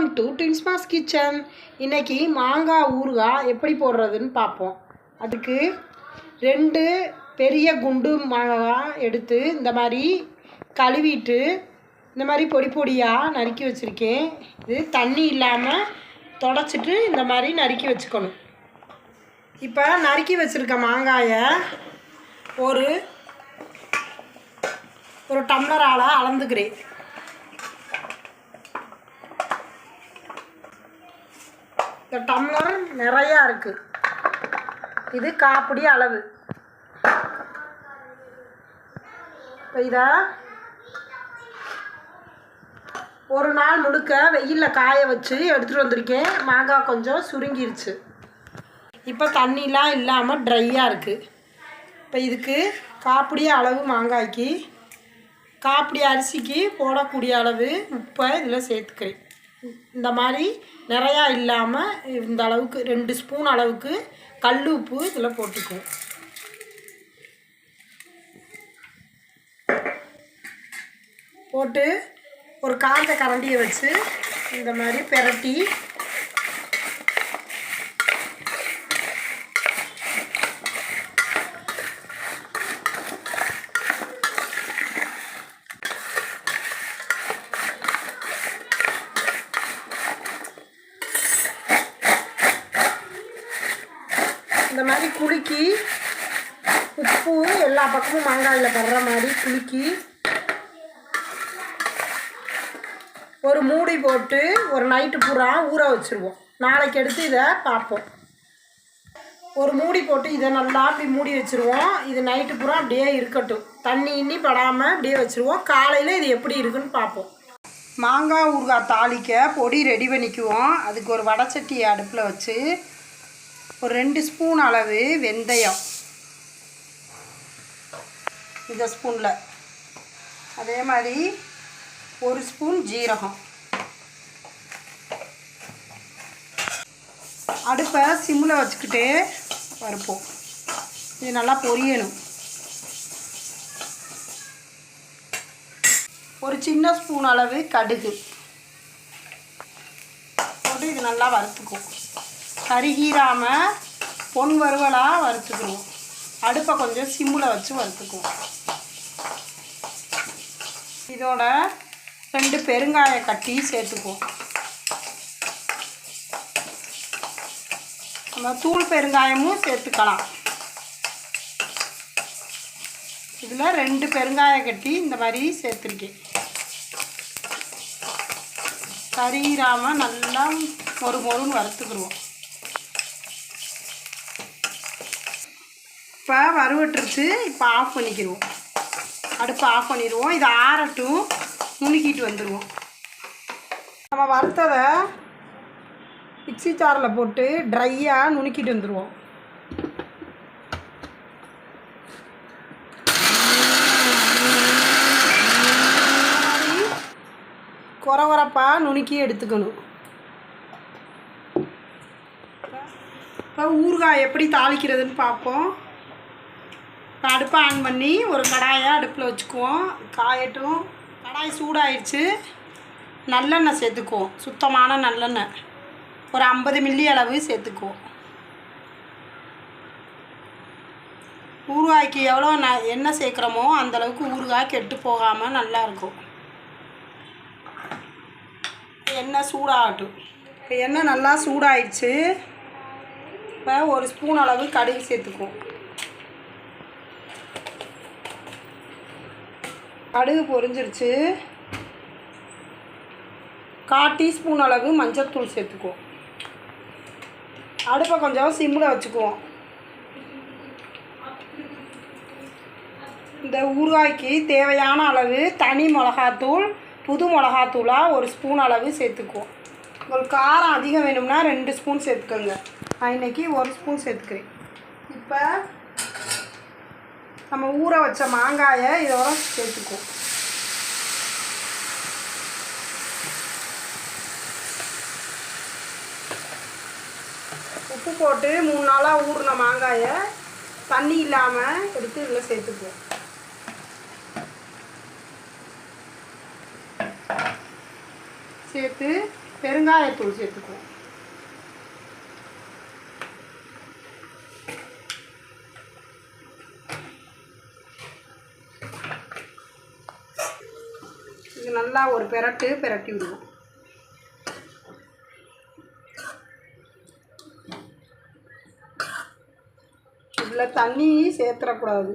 Welcome to ட்வின்ஸ்மாஸ் kitchen. இன்றைக்கி மாங்காய் ஊறுகாய் எப்படி போடுறதுன்னு பார்ப்போம். அதுக்கு 2 பெரிய குண்டு மாங்காய் எடுத்து இந்த மாதிரி கழுவிட்டு இந்த மாதிரி பொடி பொடியாக நறுக்கி வச்சுருக்கேன். இது தண்ணி இல்லாமல் தொடச்சிட்டு இந்த மாதிரி நறுக்கி வச்சுக்கணும். இப்போ நறுக்கி வச்சுருக்க மாங்காயை ஒரு டம்ளரால் அளந்துக்கிறேன். இந்த டம்ளர் நிறையா இருக்குது. இது காப்பிடி அளவு. இப்போ இதை ஒரு நாள் முழுக்க வெயிலில் காய வச்சு எடுத்துகிட்டு வந்திருக்கேன். மாங்காய் கொஞ்சம் சுருங்கிருச்சு. இப்போ தண்ணிலாம் இல்லாமல் ட்ரையாக இருக்குது. இப்போ இதுக்கு காப்பிடி அளவு மாங்காய்க்கு காப்பிடி அரிசிக்கு போடக்கூடிய அளவு உப்பை இதில் சேர்த்துக்கிறேன். இந்த மாதிரி நிறையா இல்லாமல் இந்த அளவுக்கு 2 ஸ்பூன் அளவுக்கு கல் உப்பு இதில் போட்டுக்குவோம். போட்டு ஒரு காந்த கரண்டியை வச்சு இந்த மாதிரி பெரட்டி இந்த மாதிரி குலுக்கி உப்பு எல்லா பக்கமும் மாங்காயில் படுற மாதிரி குலுக்கி ஒரு மூடி போட்டு ஒரு நைட்டு பூரா ஊற வச்சுருவோம். நாளைக்கு எடுத்து இதை பார்ப்போம். ஒரு மூடி போட்டு இதை நல்லா அப்படி மூடி வச்சுருவோம். இது நைட்டு பூரா அப்படியே இருக்கட்டும். தண்ணி இன்னி படாமல் அப்படியே வச்சுருவோம். காலையில் இது எப்படி இருக்குன்னு பார்ப்போம். மாங்காய் ஊறுகாய் தாளிக்க பொடி ரெடி பண்ணிக்குவோம். அதுக்கு ஒரு வடைச்சட்டி அடுப்பில் வச்சு ஒரு 2 ஸ்பூன் அளவு வெந்தயம் இந்த ஸ்பூனில், அதே மாதிரி 1 ஸ்பூன் ஜீரகம். அடுப்பை சிம்மில் வச்சுக்கிட்டு வறுப்போம். இது நல்லா பொரியணும். ஒரு சின்ன ஸ்பூன் அளவு கடுகு போட்டு இது நல்லா வறுத்துக்குவோம். கருகீராமல் பொன் வறுவலாக வறுத்துக்குவோம். அடுப்பை கொஞ்சம் சிம்மில் வச்சு வறுத்துக்குவோம். இதோட 2 பெருங்காய கட்டி சேர்த்துக்குவோம். நம்ம தூள் பெருங்காயமும் சேர்த்துக்கலாம். இதில் 2 பெருங்காய கட்டி இந்த மாதிரி சேர்த்துருக்கேன். கருகீராமல் நல்லா மொறுன்னு வறுத்துக்குருவோம். இப்போ வறுவட்டுருச்சு. இப்போ ஆஃப் பண்ணிக்கிடுவோம். அடுப்பை ஆஃப் பண்ணிடுவோம். இதை ஆறட்டும், நுணுக்கிட்டு வந்துடுவோம். நம்ம வறுத்ததை மிக்ஸி ஜாரில் போட்டு ட்ரையாக நுணுக்கிட்டு வந்துடுவோம். கொரகொரப்பாக நுணுக்கி எடுத்துக்கணும். இப்போ ஊறுகாய் எப்படி தாளிக்கிறதுன்னு பார்ப்போம். இப்போ அடுப்பை ஆன் பண்ணி ஒரு கடாயை அடுப்பில் வச்சுக்குவோம். காயட்டும். கடாய் சூடாயிடுச்சு. நல்லெண்ணெய் சேர்த்துக்குவோம். சுத்தமான நல்லெண்ணெய் ஒரு 50 மில்லி அளவு சேர்த்துக்குவோம். ஊறுகாய்க்கு எவ்வளோ எண்ணெய் சேர்க்குறோமோ அந்தளவுக்கு ஊறுகாய் கெட்டு போகாமல் நல்லாயிருக்கும். எண்ணெய் சூடாகட்டும். இப்போ எண்ணெய் நல்லா சூடாயிடுச்சு. இப்போ 1 ஸ்பூன் அளவு கடுகு சேர்த்துக்குவோம். கடுகு பொரிஞ்சிருச்சு. 1/4 டீஸ்பூன் அளவு மஞ்சள்தூள் சேர்த்துக்குவோம். அடுப்பை கொஞ்சம் சிம்மில் வச்சுக்குவோம். இந்த ஊறுகாய்க்கு தேவையான அளவு தனி மிளகாத்தூள், புது மிளகாத்தூளாக 1 ஸ்பூன் அளவு சேர்த்துக்குவோம். உங்களுக்கு காரம் அதிகம் வேணும்னா 2 ஸ்பூன் சேர்த்துக்கோங்க. நான் இன்றைக்கி 1 ஸ்பூன் சேர்த்துக்கிறேன். இப்போ நம்ம ஊற வச்ச மாங்காயை இதோட சேர்த்துக்குவோம். உப்பு போட்டு 3 நாளாக ஊறின மாங்காயை தண்ணி இல்லாமல் எடுத்து இதில் சேர்த்துக்குவோம். சேர்த்து பெருங்காயத்தூள் சேர்த்துக்குவோம். இது நல்லா ஒரு பிரட்டி விடுவோம். இதில் தண்ணி சேர்த்துடக்கூடாது.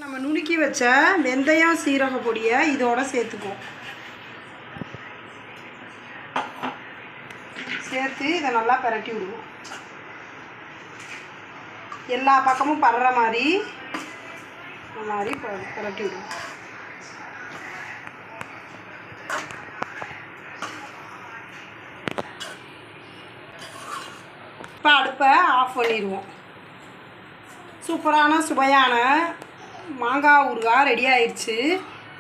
நம்ம நுணுக்கி வச்ச வெந்தயம் சீரக பொடியை இதோட சேர்த்துக்குவோம். சேர்த்து இதை நல்லா பிரட்டி விடுவோம். எல்லா பக்கமும் படுற மாதிரி பிரட்டி விடுவோம். இப்போ அடுப்பை ஆஃப் பண்ணிடுவோம். சூப்பரான சுவையான மாங்காய் ஊறுகாய் ரெடி ஆயிடுச்சு.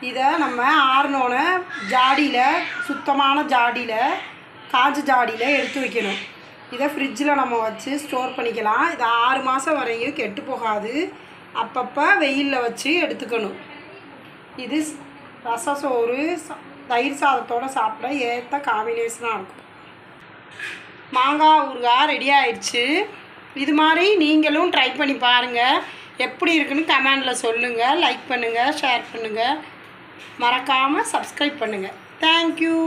இதை நம்ம ஆறினோன்னு ஜாடியில், சுத்தமான ஜாடியில், காஞ்ச ஜாடியில் எடுத்து வைக்கணும். இதை ஃப்ரிட்ஜில் நம்ம வச்சு ஸ்டோர் பண்ணிக்கலாம். இது 6 மாதம் வரையும் கெட்டு போகாது. அப்பப்போ வெயிலில் வச்சு எடுத்துக்கணும். இது ரசம் சோறு, தயிர் சாதத்தோடு சாப்பிட ஏற்ற காம்பினேஷனாக இருக்கும். மாங்காய் ஊறுகாய் ரெடி ஆயிடுச்சு. இது மாதிரி நீங்களும் ட்ரை பண்ணி பாருங்கள். எப்படி இருக்குன்னு கமெண்டில் சொல்லுங்கள். லைக் பண்ணுங்கள், ஷேர் பண்ணுங்கள், மறக்காமல் சப்ஸ்கிரைப் பண்ணுங்கள். தேங்க்யூ.